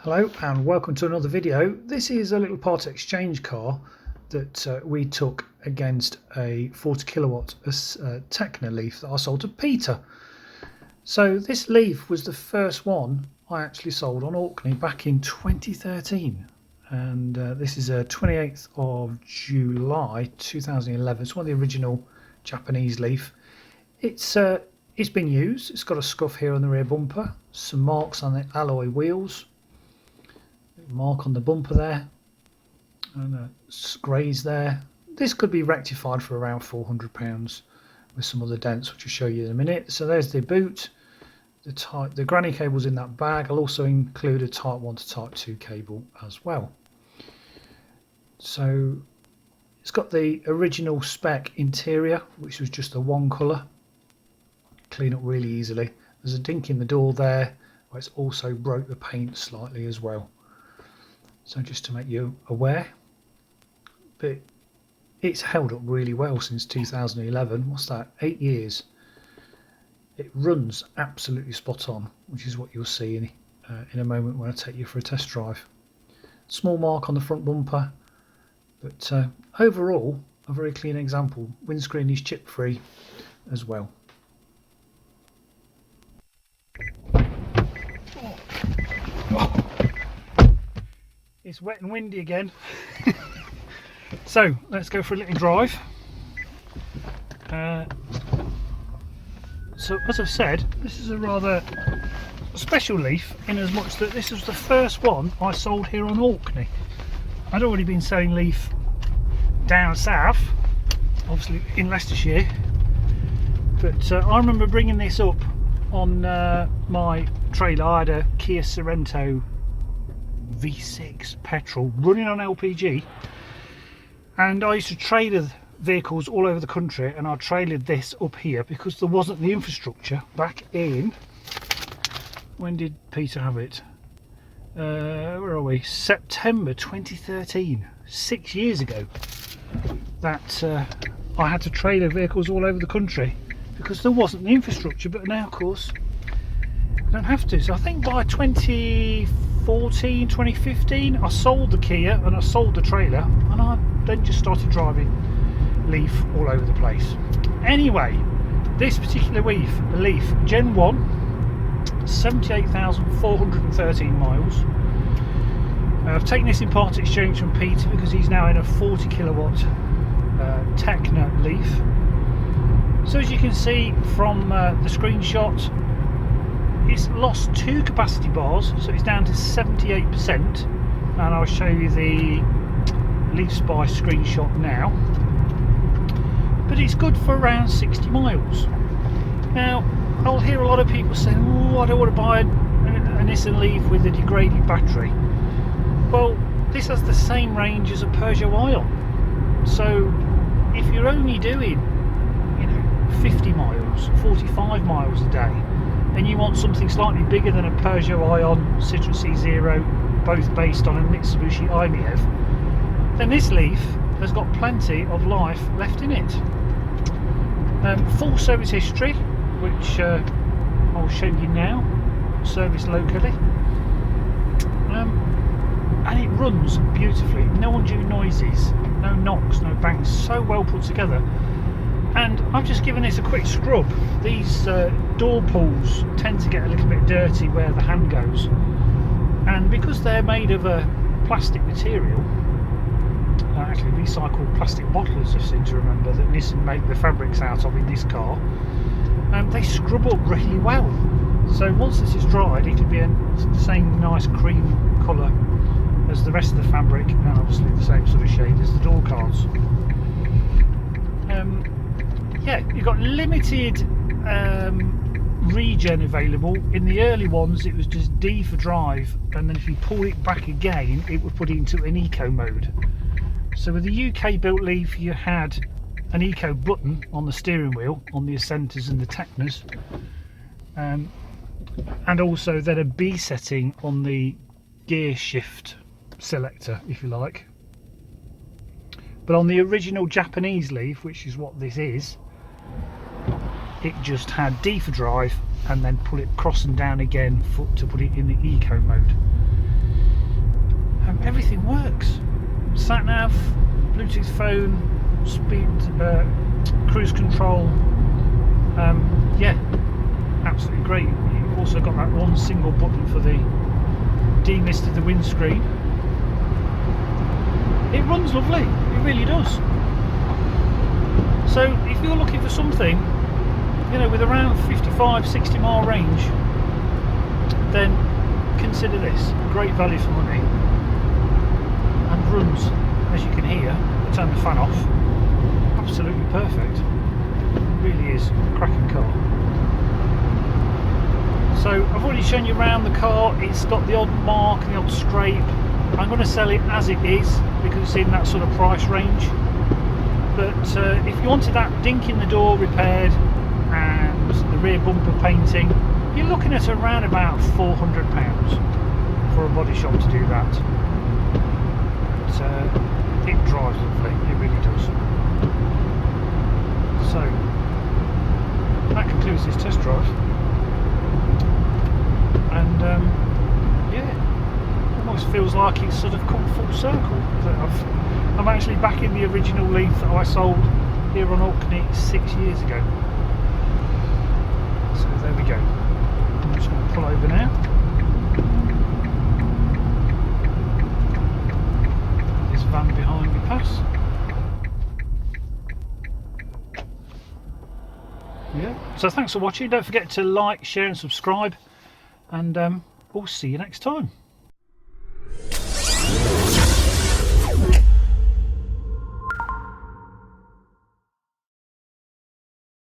Hello and welcome to another video. This is a little part exchange car that we took against a 40 kilowatt Techno Leaf that I sold to Peter. So this Leaf was the first one I actually sold on Orkney back in 2013, and this is a 28th of July 2011. It's one of the original Japanese Leaf. It's been used. It's got a scuff here on the rear bumper, some marks on the alloy wheels, mark on the bumper there, and a graze there. This could be rectified for around £400 with some other dents, which I'll show you in a minute. So there's the boot, the granny cable's in that bag. I'll also include a type 1 to type 2 cable as well. So it's got the original spec interior, which was just a one colour. Clean up really easily. There's a dink in the door there where it's also broke the paint slightly as well. So just to make you aware, but it's held up really well since 2011. What's that? 8 years. It runs absolutely spot on, which is what you'll see in a moment when I take you for a test drive. Small mark on the front bumper, but overall a very clean example. Windscreen is chip free as well. It's wet and windy again. So let's go for a little drive. So as I've said, this is a rather special Leaf in as much that this was the first one I sold here on Orkney. I'd already been selling Leaf down south, obviously in Leicestershire, but I remember bringing this up on my trailer. I had a Kia Sorento V6 petrol running on LPG, and I used to trailer vehicles all over the country, and I trailered this up here because there wasn't the infrastructure back in, when did Peter have it? Where are we? September 2013, 6 years ago, that I had to trailer vehicles all over the country because there wasn't the infrastructure. But now of course I don't have to. So I think by 2014, 2015 I sold the Kia and I sold the trailer, and I then just started driving Leaf all over the place. Anyway, this particular Leaf Gen 1, 78,413 miles. I've taken this in part exchange from Peter because he's now in a 40 kilowatt Techno Leaf. So as you can see from the screenshot, it's lost 2 capacity bars, so it's down to 78%, and I'll show you the Leaf Spy screenshot now. But it's good for around 60 miles. Now I'll hear a lot of people saying, oh, I don't want to buy a Nissan Leaf with a degraded battery. Well, this has the same range as a Peugeot Ion, so if you're only doing 50 miles, 45 miles a day, and you want something slightly bigger than a Peugeot Ion, Citroen C0, both based on a Mitsubishi i-MiEV, then this Leaf has got plenty of life left in it. Full service history, which I'll show you now, serviced locally, and it runs beautifully. No undue noises, no knocks, no bangs, so well put together. And I've just given this a quick scrub. These door pulls tend to get a little bit dirty where the hand goes, and because they're made of a plastic material, actually recycled plastic bottles, I seem to remember, that Nissan make the fabrics out of in this car, they scrub up really well. So once this is dried, it'll be the same nice cream colour as the rest of the fabric, and obviously the same sort of shade as the door cards. Yeah, you've got limited regen available. In the early ones it was just D for drive, and then if you pull it back again it would put it into an eco mode. So with the UK built Leaf you had an eco button on the steering wheel on the Ascentas and the Technos, and also then a B setting on the gear shift selector, if you like. But on the original Japanese Leaf, which is what this is, it just had D for drive and then pull it across and down again to put it in the eco mode. everything works. Sat nav, Bluetooth phone, speed, cruise control. Yeah, absolutely great. You've also got that one single button for the demist of the windscreen. It runs lovely, it really does. So if you're looking for something, you know, with around 55-60 mile range, then consider this. Great value for money, and runs, as you can hear. I turn the fan off, absolutely perfect. It really is a cracking car. So I've already shown you around the car. It's got the odd mark and the odd scrape. I'm going to sell it as it is because it's in that sort of price range. But if you wanted that dink in the door repaired and the rear bumper painting, you're looking at around about £400 for a body shop to do that. But it drives lovely, it really does. So that concludes this test drive. And yeah, almost feels like it's sort of come full circle. That I'm actually back in the original Leaf that I sold here on Orkney 6 years ago. So there we go. I'm just going to pull over now. This van behind me pass. Yeah. So thanks for watching. Don't forget to like, share and subscribe, and we'll see you next time.